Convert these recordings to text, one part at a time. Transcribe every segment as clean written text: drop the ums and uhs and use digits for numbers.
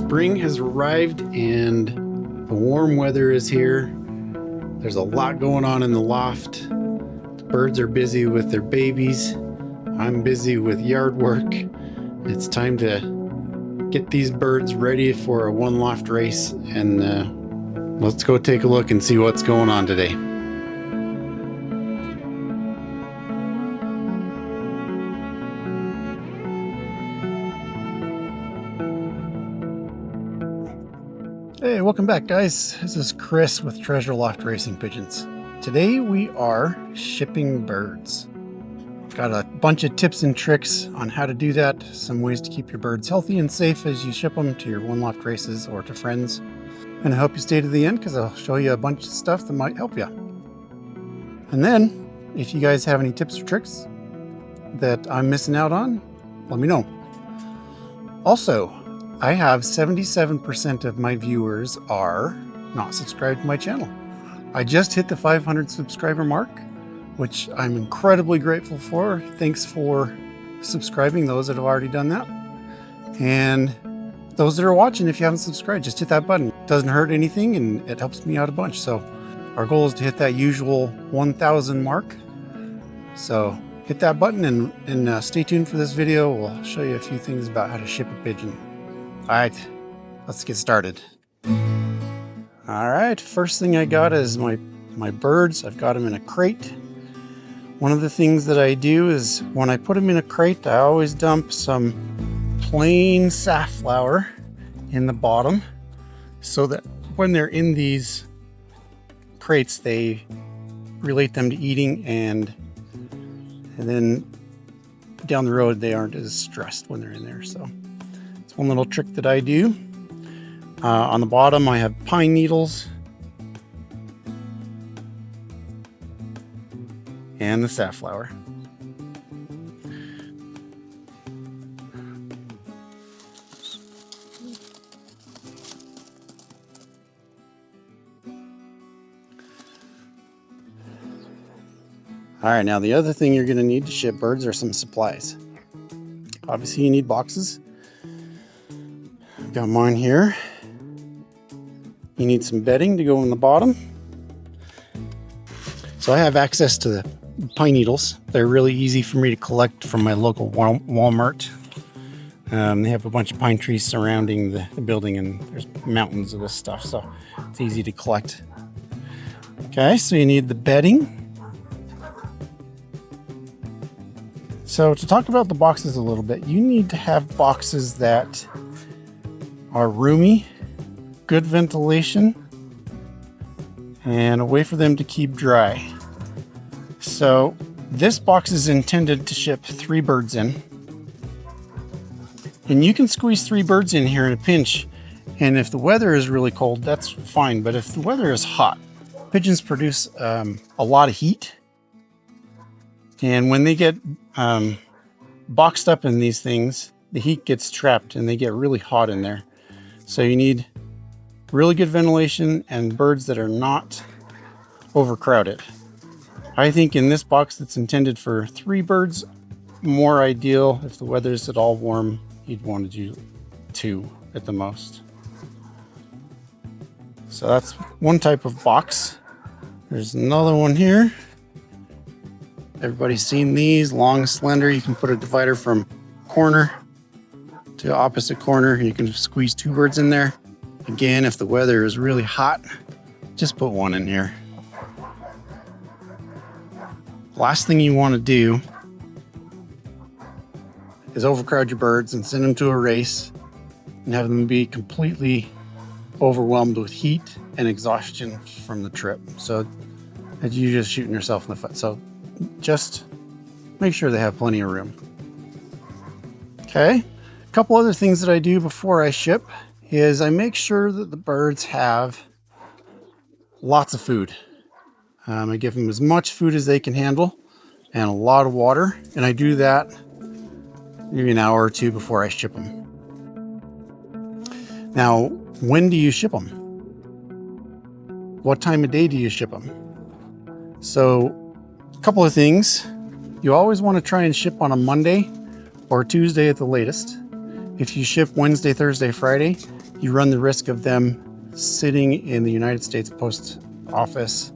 Spring has arrived and the warm weather is here. There's a lot going on in the loft. The birds are busy with their babies. I'm busy with yard work. It's time to get these birds ready for a one-loft race, and let's go take a look and see what's going on today. Hey, welcome back guys. This is Chris with Treasure Loft Racing Pigeons. Today we are shipping birds. Got a bunch of tips and tricks on how to do that, some ways to keep your birds healthy and safe as you ship them to your one-loft races or to friends. And I hope you stay to the end because I'll show you a bunch of stuff that might help you. And then, if you guys have any tips or tricks that I'm missing out on, let me know. Also, I have 77% of my viewers are not subscribed to my channel. I just hit the 500 subscriber mark, which I'm incredibly grateful for. Thanks for subscribing, those that have already done that. And those that are watching, if you haven't subscribed, just hit that button. It doesn't hurt anything and it helps me out a bunch. So our goal is to hit that usual 1,000 mark. So hit that button and stay tuned for this video. We'll show you a few things about how to ship a pigeon. All right, let's get started. All right, first thing I got is my birds. I've got them in a crate. One of the things that I do is when I put them in a crate, I always dump some plain safflower in the bottom so that when they're in these crates, they relate them to eating, and then down the road, they aren't as stressed when they're in there. So it's one little trick that I do. On the bottom, I have pine needles and the safflower. All right, now the other thing you're going to need to ship birds are some supplies. Obviously, you need boxes. I've got mine here. You need some bedding to go in the bottom. So I have access to the pine needles. They're really easy for me to collect from my local Walmart. They have a bunch of pine trees surrounding the building, and there's mountains of this stuff, so it's easy to collect. Okay, so you need the bedding. So to talk about the boxes a little bit, you need to have boxes that are roomy, good ventilation, and a way for them to keep dry. So this box is intended to ship 3 birds in. And you can squeeze 3 birds in here in a pinch. And if the weather is really cold, that's fine. But if the weather is hot, pigeons produce a lot of heat. And when they get boxed up in these things, the heat gets trapped and they get really hot in there. So you need really good ventilation and birds that are not overcrowded. I think in this box that's intended for 3 birds, more ideal. If the weather's at all warm, you'd want to do 2 at the most. So that's one type of box. There's another one here. Everybody's seen these, long, slender. You can put a divider from corner to opposite corner. You can squeeze 2 birds in there. Again, if the weather is really hot, just put 1 in here. Last thing you want to do is overcrowd your birds and send them to a race and have them be completely overwhelmed with heat and exhaustion from the trip. So you're just shooting yourself in the foot. So just make sure they have plenty of room. Okay, a couple other things that I do before I ship is I make sure that the birds have lots of food. I give them as much food as they can handle and a lot of water. And I do that maybe an hour or 2 before I ship them. Now, when do you ship them? What time of day do you ship them? So a couple of things. You always want to try and ship on a Monday or Tuesday at the latest. If you ship Wednesday, Thursday, Friday, you run the risk of them sitting in the United States Post Office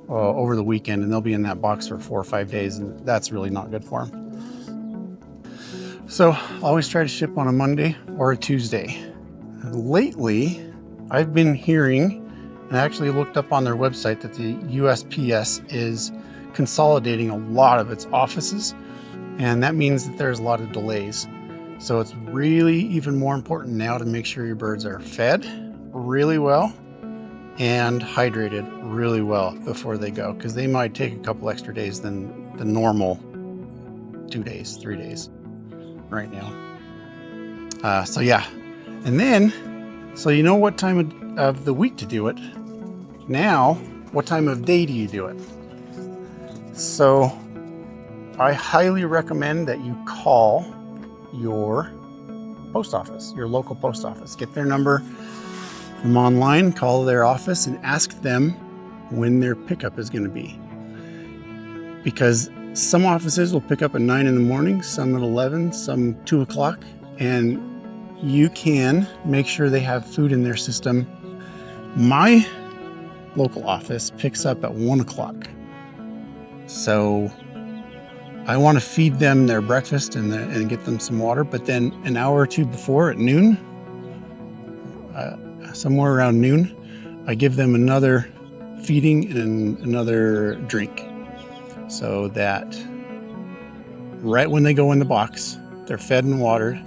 over the weekend, and they'll be in that box for 4 or 5 days, and that's really not good for them. So always try to ship on a Monday or a Tuesday. Lately, I've been hearing, and I actually looked up on their website, that the USPS is consolidating a lot of its offices, and that means that there's a lot of delays. So it's really even more important now to make sure your birds are fed really well and hydrated really well before they go, because they might take a couple extra days than the normal 2 days, 3 days right now. So yeah, and then, so you know what time of the week to do it. Now, what time of day do you do it? So I highly recommend that you call your post office, your local post office. Get their number from online, call their office, and ask them when their pickup is going to be. Because some offices will pick up at 9 in the morning, some at 11, some 2 o'clock, and you can make sure they have food in their system. My local office picks up at 1 o'clock. So I want to feed them their breakfast and get them some water, but then an hour or two before, at noon, somewhere around noon, I give them another feeding and another drink, so that right when they go in the box, they're fed and watered,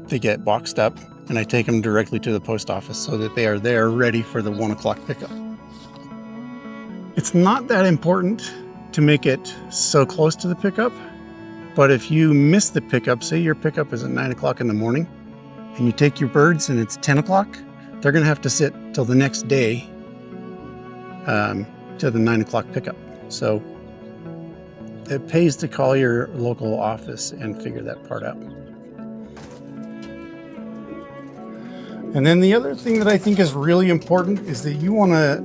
they get boxed up, and I take them directly to the post office so that they are there ready for the 1 o'clock pickup. It's not that important to make it so close to the pickup, but if you miss the pickup, say your pickup is at 9 o'clock in the morning, and you take your birds and it's 10 o'clock, they're going to have to sit till the next day to the 9 o'clock pickup. So it pays to call your local office and figure that part out. And then the other thing that I think is really important is that you want to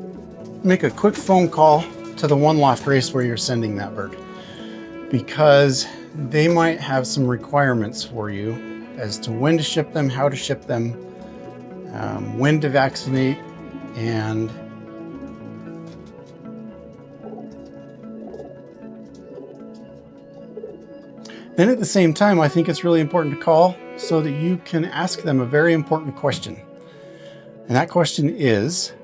make a quick phone call to the One-loft race where you're sending that bird, because they might have some requirements for you as to when to ship them, how to ship them, when to vaccinate, and then at the same time, I think it's really important to call so that you can ask them a very important question. And that question is,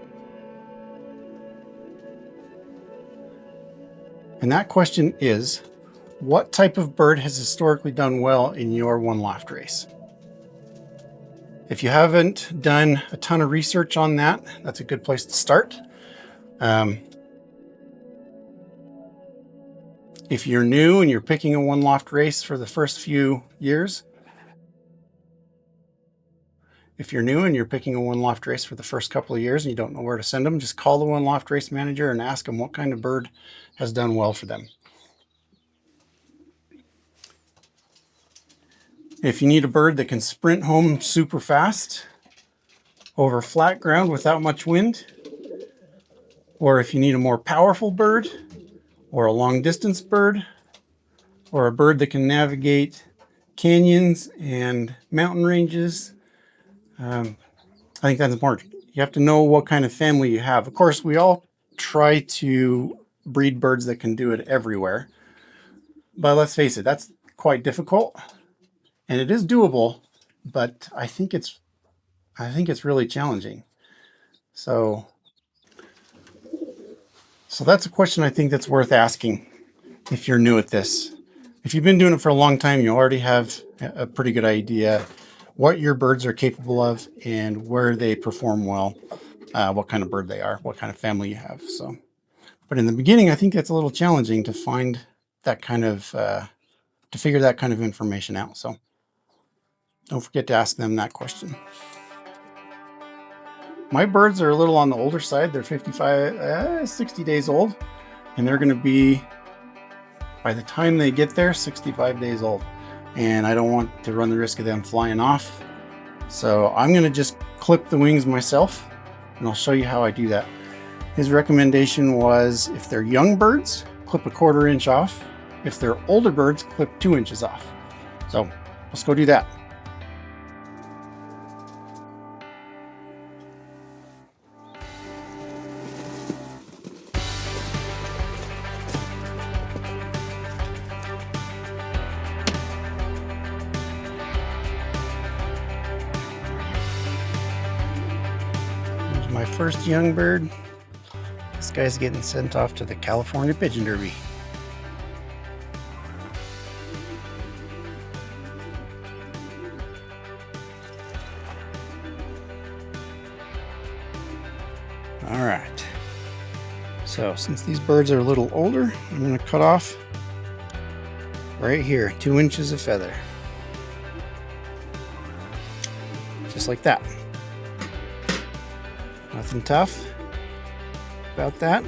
what type of bird has historically done well in your one-loft race? If you haven't done a ton of research on that, that's a good place to start. If you're new and you're picking a one-loft race for the first few years, if you're new and you're picking a one-loft race for the first couple of years and you don't know where to send them, just call the one-loft race manager and ask them what kind of bird has done well for them. If you need a bird that can sprint home super fast over flat ground without much wind, or if you need a more powerful bird, or a long distance bird, or a bird that can navigate canyons and mountain ranges, I think that's important. You have to know what kind of family you have. Of course, we all try to breed birds that can do it everywhere, but let's face it, that's quite difficult, and it is doable, but I think it's really challenging. So that's a question I think that's worth asking if you're new at this. If you've been doing it for a long time, you already have a pretty good idea what your birds are capable of and where they perform well, what kind of bird they are, what kind of family you have. So, but in the beginning, I think it's a little challenging to find that kind of, to figure that kind of information out. So don't forget to ask them that question. My birds are a little on the older side. They're 55, 60 days old, and they're going to be, by the time they get there, 65 days old. And I don't want to run the risk of them flying off. So I'm going to just clip the wings myself, and I'll show you how I do that. His recommendation was, if they're young birds, clip 1/4 inch off. If they're older birds, clip 2 inches off. So let's go do that. my first young bird. This guy's getting sent off to the California Pigeon Derby. All right. So since these birds are a little older, I'm going to cut off right here, 2 inches of feather. Just like that. Nothing tough about that.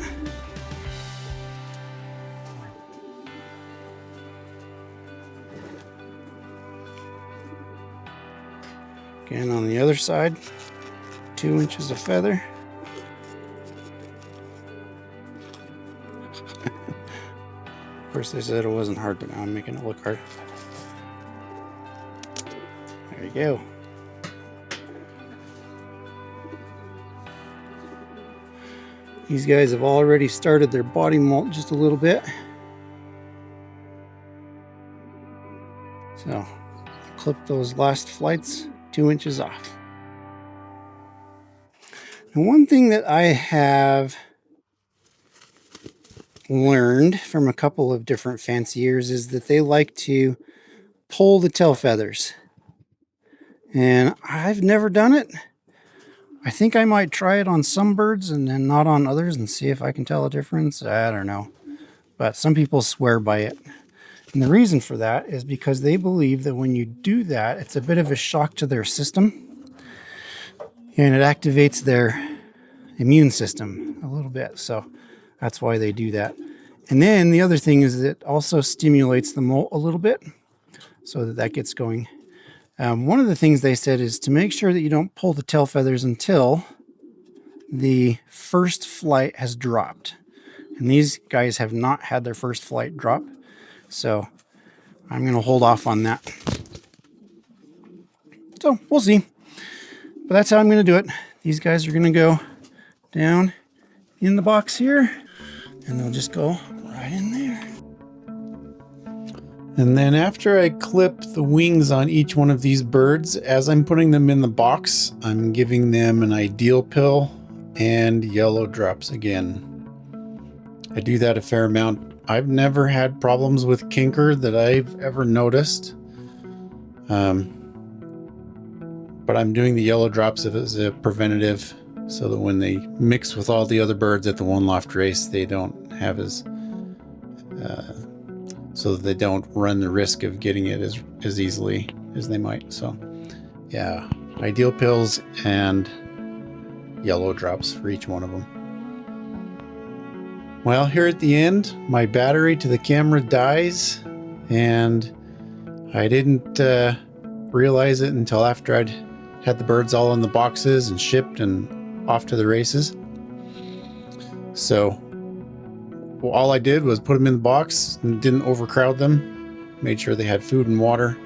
Again, on the other side, 2 inches of feather. Of course, they said it wasn't hard, but now I'm making it look hard. There you go. These guys have already started their body molt just a little bit. So, clip those last flights 2 inches off. And one thing that I have learned from a couple of different fanciers is that they like to pull the tail feathers. And I've never done it. I think I might try it on some birds and then not on others and see if I can tell a difference. I don't know. But some people swear by it. And the reason for that is because they believe that when you do that, it's a bit of a shock to their system. And it activates their immune system a little bit. So that's why they do that. And then the other thing is it also stimulates the molt a little bit so that gets going. One of the things they said is to make sure that you don't pull the tail feathers until the first flight has dropped. And these guys have not had their first flight drop. So I'm going to hold off on that. So we'll see. But that's how I'm going to do it. These guys are going to go down in the box here. And they'll just go right in there. And then after I clip the wings on each one of these birds, as I'm putting them in the box, I'm giving them an ideal pill and yellow drops again. I do that a fair amount. I've never had problems with canker that I've ever noticed. But I'm doing the yellow drops as a preventative so that when they mix with all the other birds at the one-loft race, they don't have as... so that they don't run the risk of getting it as easily as they might. So yeah, ideal pills and yellow drops for each one of them. Well, here at the end, my battery to the camera dies, and I didn't realize it until after I'd had the birds all in the boxes and shipped and off to the races. So all I did was put them in the box and didn't overcrowd them. Made sure they had food and water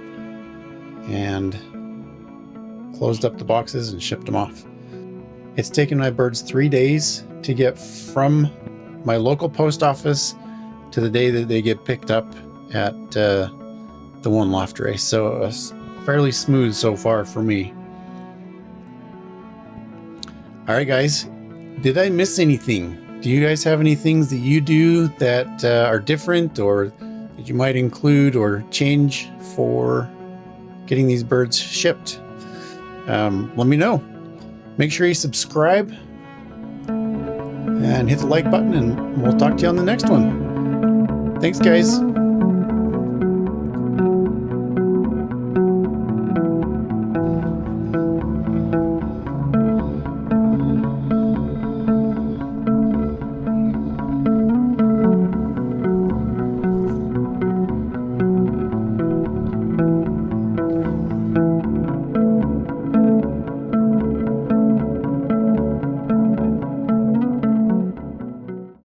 and closed up the boxes and shipped them off. It's taken my birds 3 days to get from my local post office to the day that they get picked up at the one-loft race. So it was fairly smooth so far for me. All right, guys, did I miss anything? Do you guys have any things that you do that are different or that you might include or change for getting these birds shipped? Let me know. Make sure you subscribe and hit the like button, and we'll talk to you on the next one. Thanks, guys.